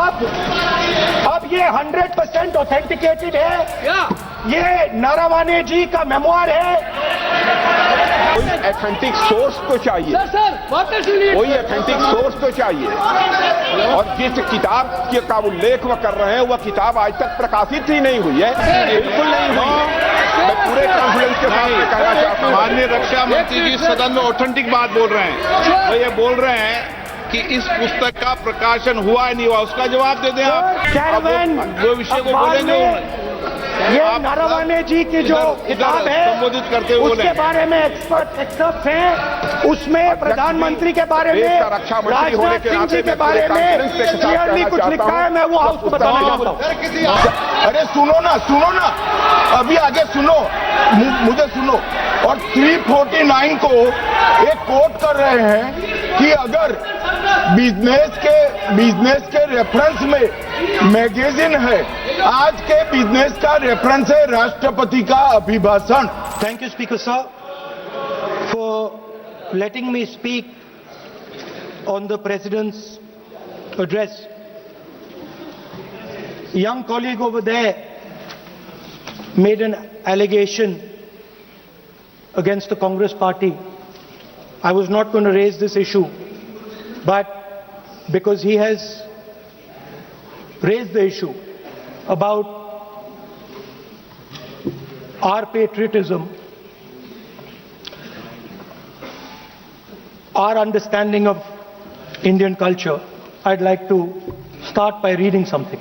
अब ये 100% ऑथेंटिकेटेड है। ये नारावाने जी का मेमोयर है। कोई ऑथेंटिक सोर्स तो चाहिए, कोई ऑथेंटिक सोर्स तो चाहिए। और जिस किताब का उल्लेख वह कर रहे हैं वह किताब आज तक प्रकाशित ही नहीं हुई है, बिल्कुल नहीं हुई है। मैं पूरे कॉन्फिडेंस के साथ कहना चाहता हूं। माननीय रक्षा मंत्री जी सदन में ऑथेंटिक बात बोल रहे हैं। वो ये बोल रहे हैं कि इस पुस्तक का प्रकाशन हुआ है नहीं हुआ, उसका जवाब दे दें आप। वो विषय को बोलेंगे। ये नारावाने जी की जो किताब है संबोधित करते हुए उसके बारे में एक्सपर्ट्स हैं। उसमें प्रधानमंत्री के बारे में, राजनाथ सिंह जी के बारे में क्लियरली कुछ लिखा है। मैं वो हाउस को बताना चाहता हूँ। अरे सुनो ना, अभी आगे सुनो, मुझे सुनो। और 349 को एक कोट कर रहे हैं कि अगर बिजनेस के रेफरेंस में मैगजीन है, आज के बिजनेस का रेफरेंस है राष्ट्रपति का अभिभाषण। Thank you, Speaker Sir, for letting me speak on the President's address. A young colleague over there made an allegation against the Congress party. I was not going to raise this issue, but because he has raised the issue about our patriotism, our understanding of Indian culture, I'd like to start by reading something.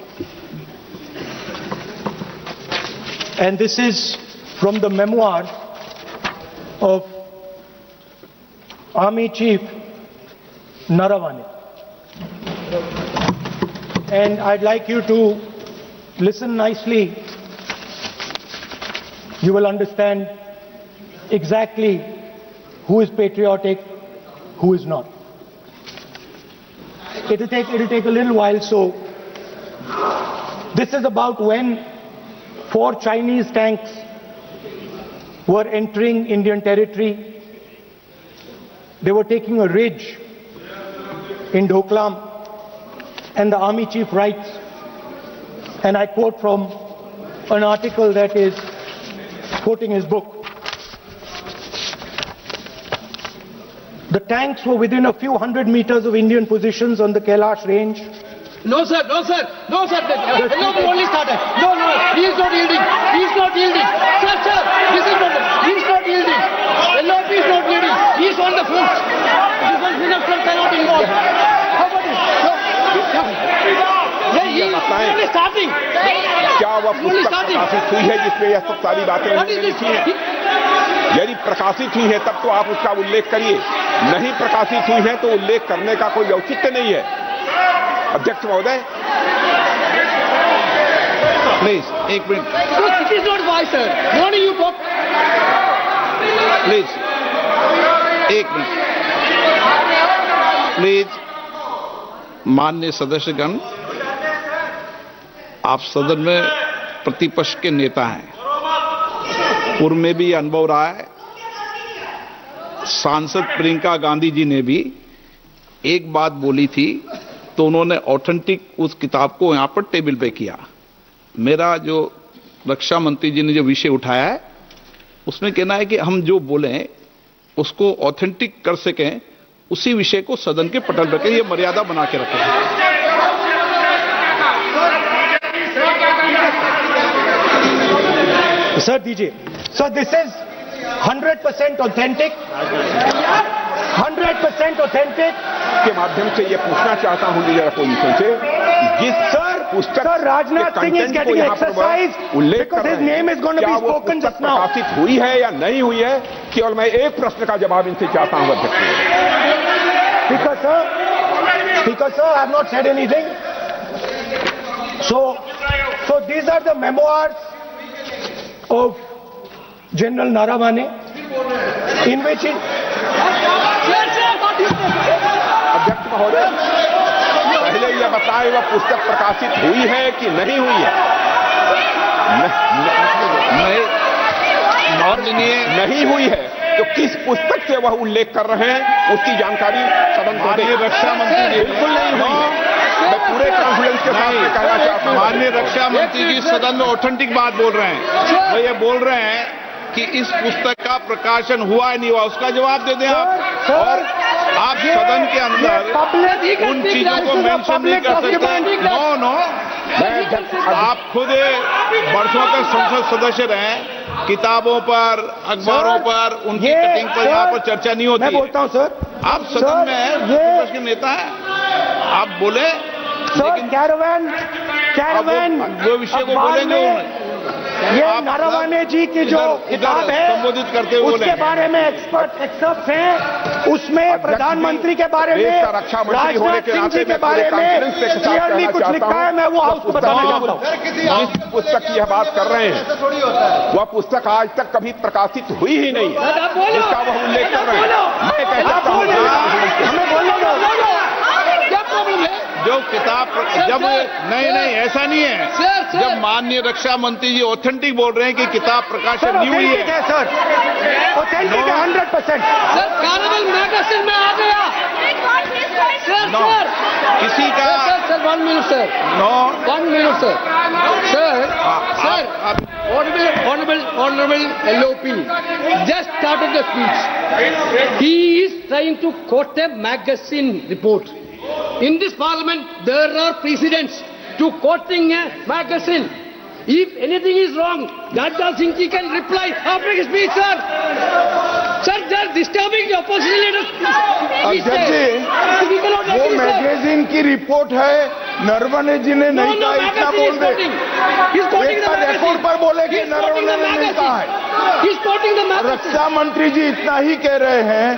And this is from the memoir of Army Chief Naravane. And I'd like you to listen nicely. You will understand exactly who is patriotic, who is not. It'll take a little while, so this is about when 4 Chinese tanks were entering Indian territory. They were taking a ridge in Doklam, and the army chief writes, and I quote from an article that is quoting his book. The tanks were within a few hundred meters of Indian positions on the Kailash range. No, sir. No, only started. No, he is not yielding. Sir, this is not. He is not yielding. LRP is not yielding. He is on the front. Defense Minister cannot involve. How about it? He is only starting. क्या वह पुस्तक प्रकाशित हुई है जिसमें यह सब सारी बातें लिखी हैं? यदि प्रकाशित हुई है तब तो आप उसका उल्लेख करिए। नहीं प्रकाशित हुई है तो उल्लेख करने का कोई औचित्य नहीं है। अध्यक्ष महोदय, प्लीज एक minute. It is not wise, sir. Morning you talk. Please एक मिनट। प्लीज माननीय सदस्यगण, आप सदन में प्रतिपक्ष के नेता हैं। पूर्व में भी अनुभव रहा है। सांसद प्रियंका गांधी जी ने भी एक बात बोली थी तो उन्होंने ऑथेंटिक उस किताब को यहां पर टेबल पे किया। मेरा जो रक्षा मंत्री जी ने जो विषय उठाया है उसमें कहना है कि हम जो बोलें उसको ऑथेंटिक कर सकें, उसी विषय को सदन के पटल पर ये मर्यादा बना के रखें। Sir, DJ. So this is 100% authentic. 100% authentic. के माध्यम से ये पूछना चाहता हूं लीडर अपोजिशन से, जिस पुस्तक Rajnath Singh is getting exercise because his name is going to be spoken just now. प्रकाशित हुई है या नहीं हुई है, केवल मैं एक प्रश्न का जवाब इनसे चाहता हूं अध्यक्ष। Speaker sir, I have not said anything. So these are the memoirs of General Naravane, in which he... अध्यक्ष महोदय, पहले यह बताएं वह पुस्तक प्रकाशित हुई है कि नहीं हुई है? नहीं हुई है तो किस पुस्तक से वह उल्लेख कर रहे हैं उसकी जानकारी सदन को दें। रक्षा मंत्री बिल्कुल नहीं हुई। मैं पूरे कॉन्फिडेंस आपके सामने कहना चाहता हूं। माननीय रक्षा मंत्री जी सदन में ऑथेंटिक बात बोल रहे हैं। वो ये बोल रहे हैं कि इस पुस्तक का प्रकाशन हुआ है नहीं हुआ, उसका जवाब दे दें आप। और आप सदन के अंदर उन चीजों को मेंशन नहीं कर सकते। नो, आप खुद वर्षों तक संसद सदस्य रहे, किताबों पर, अखबारों पर, उनकी कटिंग पर यहाँ पर चर्चा नहीं होती। मैं बोलता हूँ सर, आप सदन में विपक्ष के नेता हैं, आप बोले, लेकिन कैरावैन वो विषय को बोलेंगे ये नरवणे जी की जो किताब है संबोधित करते हुए उसके बारे में एक्सपर्ट्स हैं, उसमें प्रधानमंत्री के बारे में, राजनाथ सिंह जी के बारे में क्लियरली कुछ लिखा है। मैं वो हाउस को बताना चाहता हूँ। जिस पुस्तक की यह बात कर रहे हैं वह पुस्तक आज तक कभी प्रकाशित हुई ही नहीं है, जिसका वह उल्लेख कर रहे हैं। मैं कह सकता हूं हमें बोलने दो। क्या प्रॉब्लम है? जो किताब जब नहीं ऐसा नहीं है। जब माननीय रक्षा मंत्री जी ऑथेंटिक बोल रहे हैं कि किताब प्रकाशन नहीं हुई है सर, ऑथेंटिक है 100%। सर कैरावैन मैगजीन में आ गया। सर किसी का sir 1 minute sir, 1 minute sir, Honorable LOP just started the speech. He is trying to quote a magazine report. In this parliament, there are precedents to quoting a magazine. If anything is wrong, Gajda Singh ji can reply after his speech, sir. Sir, they are disturbing the opposition leaders. अध्यक्ष जी, वो magazine की report है, नरवणे जी ने नहीं कहा, इतना बोल दे। एक रिपोर्ट पर बोले कि नरवणे ने नहीं कहा है। रक्षा मंत्री जी इतना ही कह रहे हैं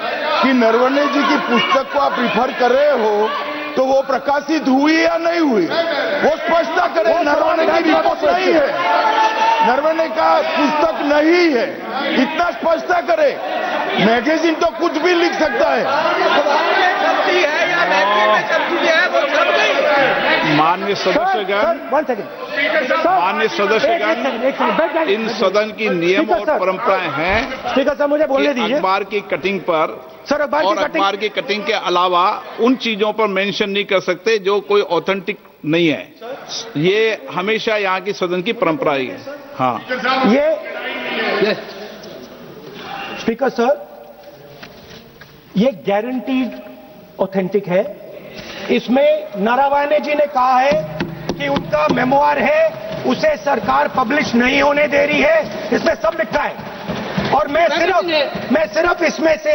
कि नरवणे जी की पुस्तक को आप रिफर कर रहे हो, तो वो प्रकाशित हुई या नहीं हुई, वो स्पष्टता करे। नरवणे की रिपोर्ट नहीं है, नरवणे का पुस्तक नहीं है, इतना स्पष्टता करे। मैगजीन तो कुछ भी लिख सकता है। माननीय सदस्यगण, माननीय सदस्यगण, इन सदन की नियम और परंपराएं हैं। ठीक है सर, मुझे बोलने दीजिए। अखबार की कटिंग पर सर, अखबार की कटिंग के अलावा उन चीजों पर मेंशन नहीं कर सकते जो कोई ऑथेंटिक नहीं है। ये हमेशा यहाँ की सदन की परंपरा ही है। हाँ, ये स्पीकर सर, ये गारंटीड ऑथेंटिक है। इसमें नारावाने जी ने कहा है कि उनका मेमोआर है, उसे सरकार पब्लिश नहीं होने दे रही है, इसमें सब लिखा है। और मैं सिर्फ इसमें से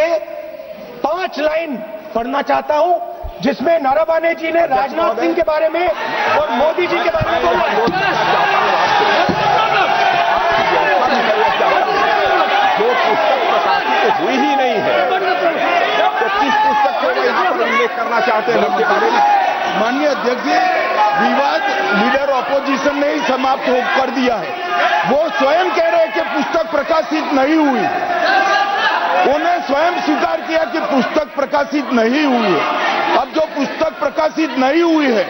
5 लाइन पढ़ना चाहता हूं, जिसमें नारावाने जी ने राजनाथ सिंह के बारे में और मोदी जी के बारे में बोला है। जो पुस्तक प्रकाशित हुई ही नहीं है, तो किस पुस्तक को यहाँ पर उल्लेख करना चाहते हैं उनके बारे में? माननीय अध्यक्ष जी, विवाद लीडर ऑपोजिशन ने ही समाप्त कर दिया है। वो स्वयं कह रहे हैं कि पुस्तक प्रकाशित नहीं हुई, उन्हें स्वयं स्वीकार किया कि पुस्तक प्रकाशित नहीं हुई है। अब जो पुस्तक प्रकाशित नहीं हुई है,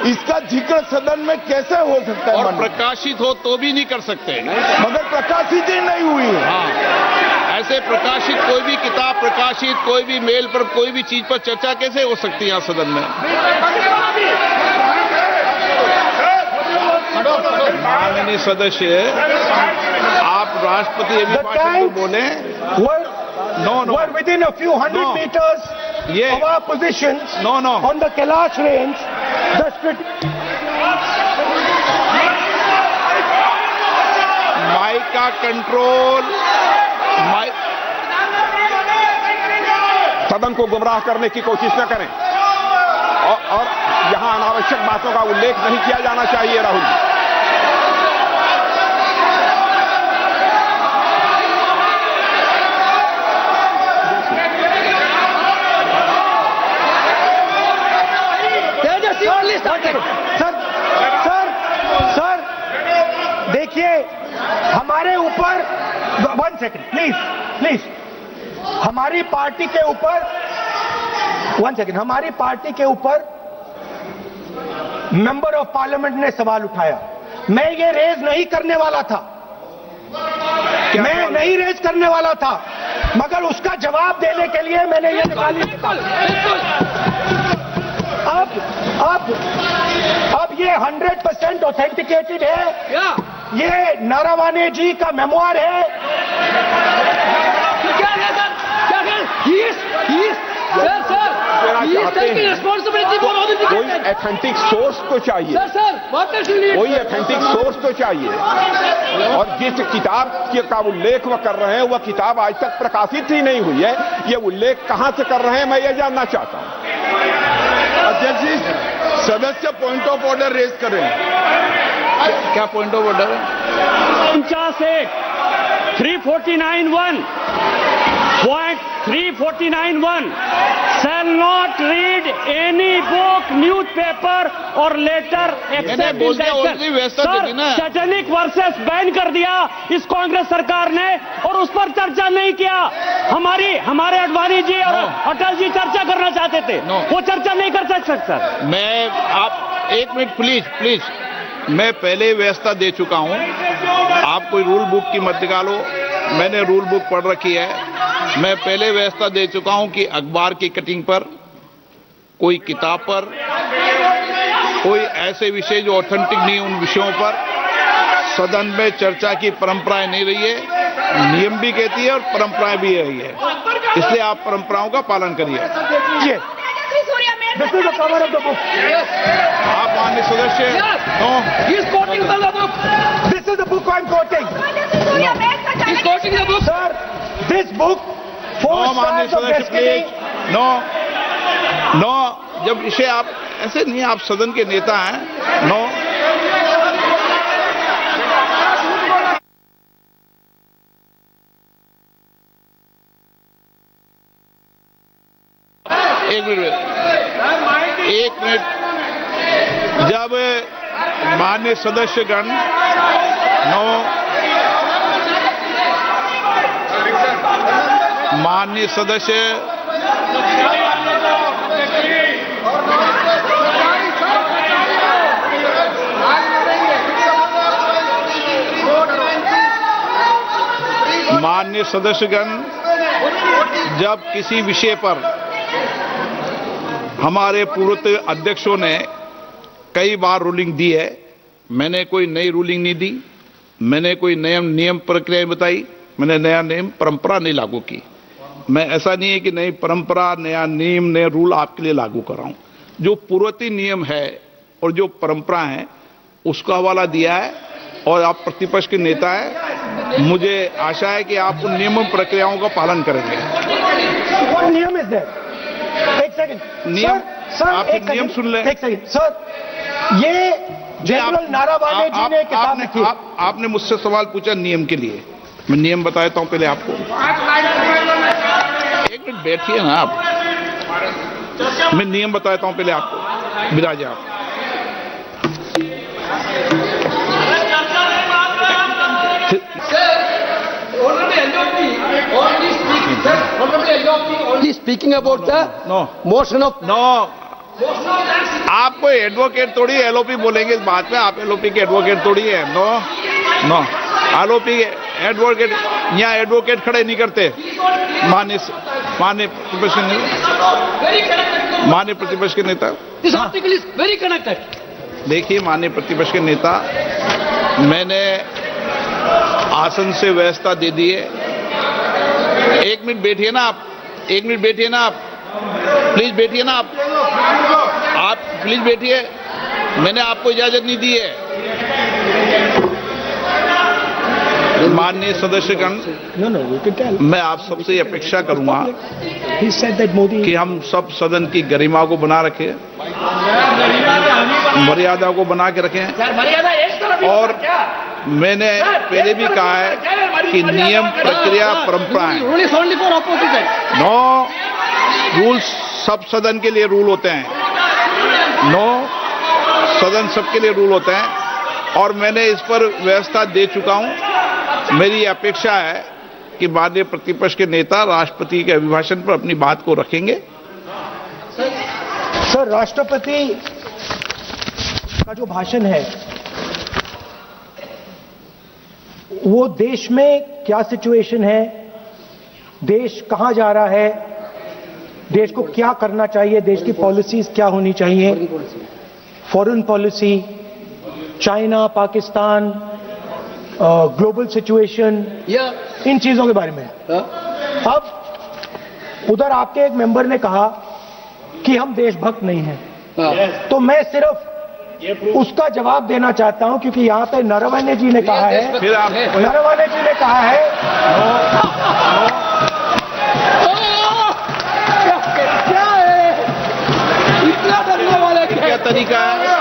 इसका जिक्र सदन में कैसे हो सकता है? और प्रकाशित हो तो भी नहीं कर सकते, मगर प्रकाशित ही नहीं हुई है। हाँ, ऐसे प्रकाशित कोई भी किताब प्रकाशित, कोई भी मेल पर, कोई भी चीज पर चर्चा कैसे हो सकती है यहाँ सदन में? माननीय सदस्य, आप राष्ट्रपति अभिभाषण को बोले। were within a few hundred meters of our positions on the Kailash range. Mike का कंट्रोल, सदन को गुमराह करने की कोशिश न करें और यहां अनावश्यक बातों का उल्लेख नहीं किया जाना चाहिए। राहुल जी, सर देखिए, हमारे ऊपर 1 सेकंड प्लीज, हमारी पार्टी के ऊपर 1 सेकंड, हमारी पार्टी के ऊपर मेंबर ऑफ पार्लियामेंट ने सवाल उठाया। मैं ये रेज नहीं करने वाला था, मैं नहीं रेज करने वाला था, मगर उसका जवाब देने के लिए मैंने ये निकाली। अब ये ये 100% ऑथेंटिकेटेड है। Yeah. ये नारावाने जी का मेमोयर है। क्या है सर? क्या है? He is taking responsibility for all the कोई things. ऑथेंटिक सोर्स तो चाहिए, Sir, what does he need? कोई ऑथेंटिक सोर्स तो चाहिए। और जिस किताब का उल्लेख वह कर रहे हैं वह किताब आज तक प्रकाशित ही नहीं हुई है। ये उल्लेख कहां से कर रहे हैं मैं ये जानना चाहता हूं। अध्यक्ष जी, सदस्य पॉइंट ऑफ ऑर्डर रेज करें। क्या पॉइंट ऑफ ऑर्डर है? 349(1) Point 349(1) shall not read any book, newspaper or letter except बोल in दिया, the already व्यवस्था Sir, देखी ना। सैटेनिक वर्सेस बैन कर दिया इस कांग्रेस सरकार ने और उस पर चर्चा नहीं किया। हमारे अडवाणी जी और अटल जी चर्चा करना चाहते थे, No. वो चर्चा नहीं कर सकते सर। मैं आप एक मिनट प्लीज मैं पहले व्यवस्था दे चुका हूं। आप कोई रूल बुक की मत निकालो, मैंने रूल बुक पढ़ रखी है। मैं पहले व्यवस्था दे चुका हूं कि अखबार की कटिंग पर, कोई किताब पर, कोई ऐसे विषय जो ऑथेंटिक नहीं उन विषयों पर सदन में चर्चा की परंपराएं नहीं रही है। नियम भी कहती है और परंपराएं भी रही है, इसलिए आप परंपराओं का पालन करिए। This is the cover of the book. आप माननीय सदस्य no, He is quoting from the book. This is the book I'm quoting. He is quoting the book. Sir, this book, no 4 माननीय stars of सदस्य destiny. Please no, जब इसे आप ऐसे नहीं, आप सदन के नेता हैं। नो, एक मिनट जब माननीय सदस्यगण माननीय सदस्य माननीय सदस्यगण जब किसी विषय पर हमारे पूर्व अध्यक्षों ने कई बार रूलिंग दी है, मैंने कोई नई रूलिंग नहीं दी, मैंने कोई नियम प्रक्रिया बताई, मैंने नया नियम परंपरा नहीं लागू की। मैं ऐसा नहीं है कि नई परंपरा, नया नियम, नया रूल आपके लिए लागू कर रहा हूं। जो पूर्ववर्ती नियम है और जो परंपरा है उसका हवाला दिया है, और आप प्रतिपक्ष के नेता हैं, मुझे आशा है कि आप उन नियम प्रक्रियाओं का पालन करेंगे। What नियम is there? एक सेकंड। नियम, सर, आप एक नियम सेकंड, सुन लें। एक सेकंड। सर, ये जनरल नारावाने जी ने किताब लिखी। आपने मुझसे सवाल पूछा नियम के लिए, मैं नियम बताता हूं पहले आपको। एक मिनट बैठिए ना आप, मैं नियम बताता हूं पहले आपको। विराज आप He is speaking about the no motion of no, आप कोई एडवोकेट थोड़ी एलओपी बोलेंगे इस बात में, आप एलओपी के एडवोकेट थोड़ी है। नो नो, एलओपी एडवोकेट, यहाँ एडवोकेट खड़े नहीं करते। माननीय प्रतिपक्ष के नेता, this article is very connected. देखिए माननीय प्रतिपक्ष के नेता, मैंने आसन से व्यवस्था दे दी है। एक मिनट बैठिए ना आप, एक मिनट बैठिए ना आप, प्लीज बैठिए ना आप प्लीज बैठिए। मैंने आपको इजाजत नहीं दी है। माननीय सदस्यगण, मैं आप सबसे अपेक्षा करूंगा कि हम सब सदन की गरिमा को बना रखें, मर्यादा को बना के रखें। और मैंने पहले भी कहा है कि नियम, प्रक्रिया, परंपराएं, Rule is only for opposition. No rule सब सदन के लिए रूल होते हैं। नो, सदन सबके लिए रूल होते हैं, और मैंने इस पर व्यवस्था दे चुका हूं। मेरी अपेक्षा है कि माननीय प्रतिपक्ष के नेता राष्ट्रपति के अभिभाषण पर अपनी बात को रखेंगे। सर, राष्ट्रपति का जो भाषण है वो देश में क्या सिचुएशन है, देश कहां जा रहा है, देश को क्या करना चाहिए, देश की पॉलिसीज क्या होनी चाहिए, foreign policy, China, Pakistan, global situation, Yeah. इन चीजों के बारे में। अब उधर आपके एक मेंबर ने कहा कि हम देशभक्त नहीं हैं, तो मैं सिर्फ उसका जवाब देना चाहता हूं, क्योंकि यहां पे नरवणे जी ने कहा है, फिर आप नरवणे जी ने कहा है, क्या है? इतना डरने वाला क्या क्या तरीका है?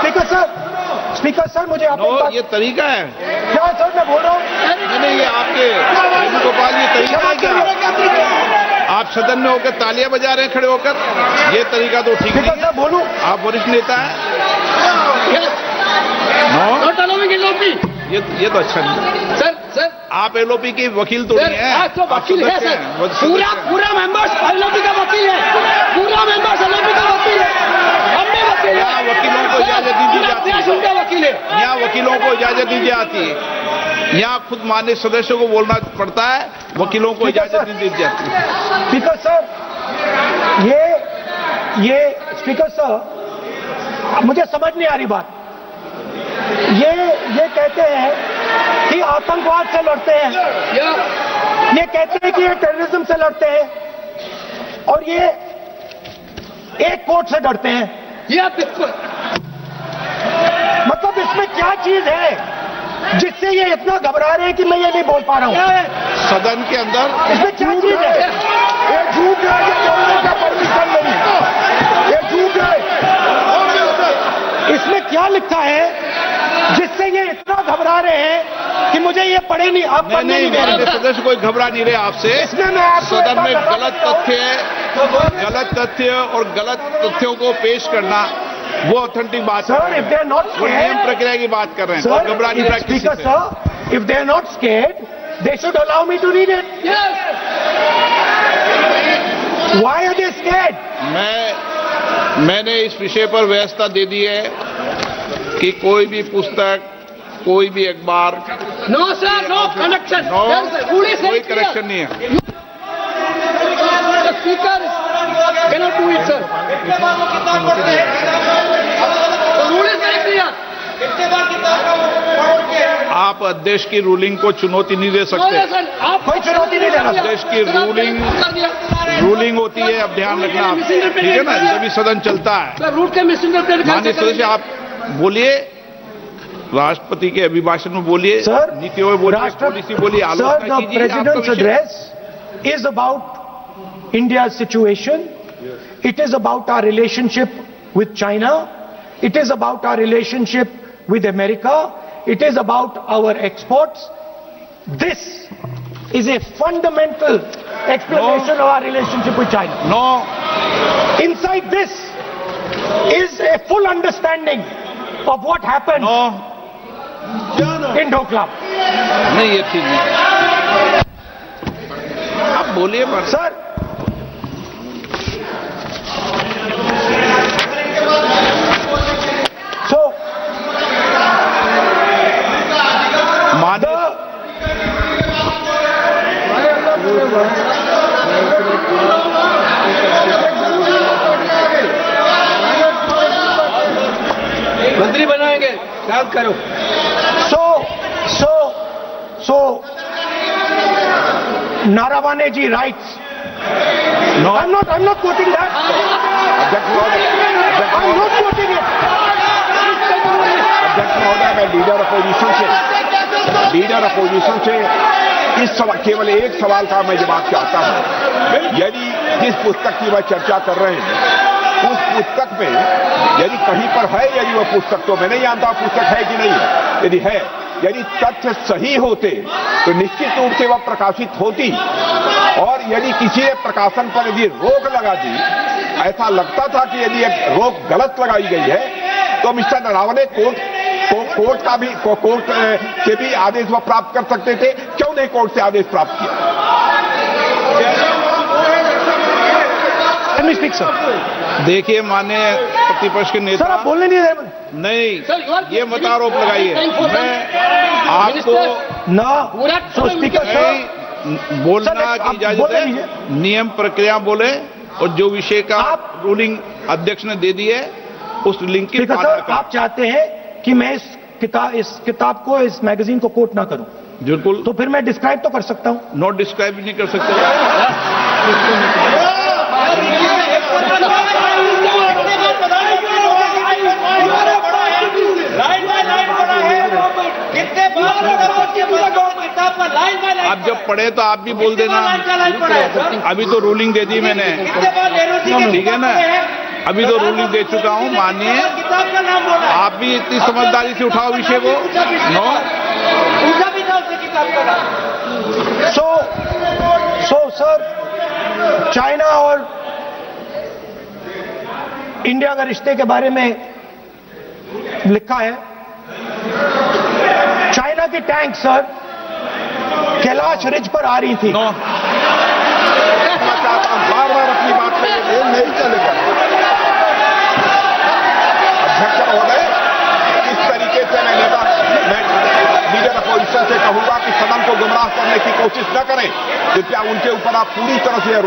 स्पीकर सर मुझे आप एक बात- ये तरीका है? क्या सर मैं बोल रहा हूं? नहीं, ये आपके वेणुगोपाल, ये तरीका है क्या? आप सदन में होकर तालियां बजा रहे हैं खड़े होकर, ये तरीका तो ठीक स्पीकर नहीं है। साहब बोलूं? आप वरिष्ठ नेता हैं। Not allowing LOP. ये तो अच्छा नहीं है। सर आप एलओपी के वकील तो सर नहीं है, आज तो आप वकील है सदस्य सर, हैं, वो सदस्य हैं। पूरा मेंबर्स LOP का वकील है, पूरा मेंबर्स LOP का वकील है, हम भी वकील है। यहाँ वकीलों को इजाजत दी पूरा जाती है। देश उनका वकील है। यहाँ वकीलों को इजाजत दी जाती है, यहाँ खुद माननीय सदस्यों को बोलना पड़ता है, वकीलों को इजाजत नहीं दी जाती है। स्पीकर सर, ये स्पीकर सर, मुझे समझ नहीं आ रही बात। ये कहते हैं कि आतंकवाद से लड़ते हैं, ये कहते हैं कि ये टेररिज्म से लड़ते हैं, और ये एक कोर्ट से डरते हैं। बिल्कुल। मतलब इसमें क्या चीज है जिससे ये इतना घबरा रहे हैं कि मैं ये नहीं बोल पा रहा हूं? सदन के अंदर इसमें क्या चीज है? ये झूठ है, ये बोलने का परमिशन नहीं है, ये झूठ है। इसमें क्या लिखा है जिससे ये इतना घबरा रहे हैं कि मुझे ये पढ़े नहीं, आप पढ़ने नहीं दे माननीय रहे। सदस्य कोई घबरा नहीं रहे आपसे। इसमें मैं आपको एक सदन बात में बता गलत देता हूं। तथ्य और गलत तथ्यों को पेश करना, वो ऑथेंटिक बात Sir, if they are not वो नियम scared, प्रक्रिया की बात कर रहे हैं। sir, और घबरा नहीं रहा किसी Speaker से। sir, if they are not scared, they should allow me to read it. Why are they scared? मैंने इस विषय पर व्यवस्था दे दी है कि कोई भी पुस्तक, कोई भी अखबार, No sir, no connection. कोई करेक्शन नहीं है। The speaker cannot do it, sir. The rule is very clear. आप अध्यक्ष की रूलिंग को चुनौती नहीं दे No, सकते। sir, आप कोई चुनौती नहीं देना। देश की रूलिंग होती है, अब ध्यान रखना आप, ठीक है ना, जब भी सदन चलता है। सर रूट के मिसइंटरप्रेट माननीय सदस्य आप बोलिए, राष्ट्रपति के अभिभाषण में बोलिए, Sir, नीतियों में बोलिए, पॉलिसी बोलिए, Sir, आलोचना the कीजिए। आपका President's विषय- address is about India's situation. It is about our relationship with China. It is about our relationship with America. It is about our exports. This is a fundamental explanation of our relationship with China. No, Inside this is a full understanding of what happened no, in Doklam. नहीं, ये ठीक नहीं। आप बोलिए पर। Sir, so माननीय मंत्री बनाएंगे, याद करो। So, Naravane ji writes. No. I'm not quoting that. अध्यक्ष महोदय, I'm not quoting it. अध्यक्ष महोदय, मैं लीडर अपोजिशन से इस सवाल, केवल एक सवाल का मैं जवाब चाहता हूं। यदि जिस पुस्तक की मैं चर्चा कर रहे हैं, उस पुस्तक में यदि कहीं पर है, यदि वह पुस्तक, तो मैं नहीं जानता पुस्तक है कि नहीं, यदि है, यदि तथ्य सही होते तो निश्चित रूप से वह प्रकाशित होती, और यदि किसी ने प्रकाशन पर यदि रोक लगा दी, ऐसा लगता था कि यदि एक रोक गलत लगाई गई है, तो मिस्टर नरावने कोर्ट से भी आदेश वह प्राप्त कर सकते थे। क्यों नहीं कोर्ट से आदेश प्राप्त किया? Let me speak, sir. देखिए, माननीय प्रतिपक्ष के Sir, नेता, आप बोलने नहीं दे रहे। नहीं, ये मत आरोप लगाइए। मैं आपको No. So, Speaker, sir. नहीं, बोलना सर, की आप इजाजत बोले है, लीजिए। नियम प्रक्रिया बोले, और जो विषय का आप- रूलिंग अध्यक्ष ने दे दी है, उस लिंक की स्पीकर पालना सर, करें। आप चाहते हैं कि मैं इस इस किताब को, इस मैगजीन को कोट ना करूं बिल्कुल तो फिर मैं डिस्क्राइब तो कर सकता हूं। नॉट डिस्क्राइब नहीं कर सकते। आप जब पढ़े तो आप भी बोल देना। अभी तो रूलिंग दे दी मैंने, ठीक है ना, अभी तो रूलिंग दे चुका हूं, मानिए। आप भी इतनी समझदारी से उठाओ विषय को। नो सो सर, चाइना और इंडिया के रिश्ते के बारे में लिखा है, चाइना की टैंक सर कैलाश रिज पर आ रही थी। नो बार बार अपनी बात पे ये नहीं चलेगा। अध्यक्ष महोदय, इस तरीके से मैं लीडर अपोजिशन से कहूंगा कि सदन को गुमराह करने की कोशिश न करें। कृपया उनके ऊपर आप पूरी तरह से रोक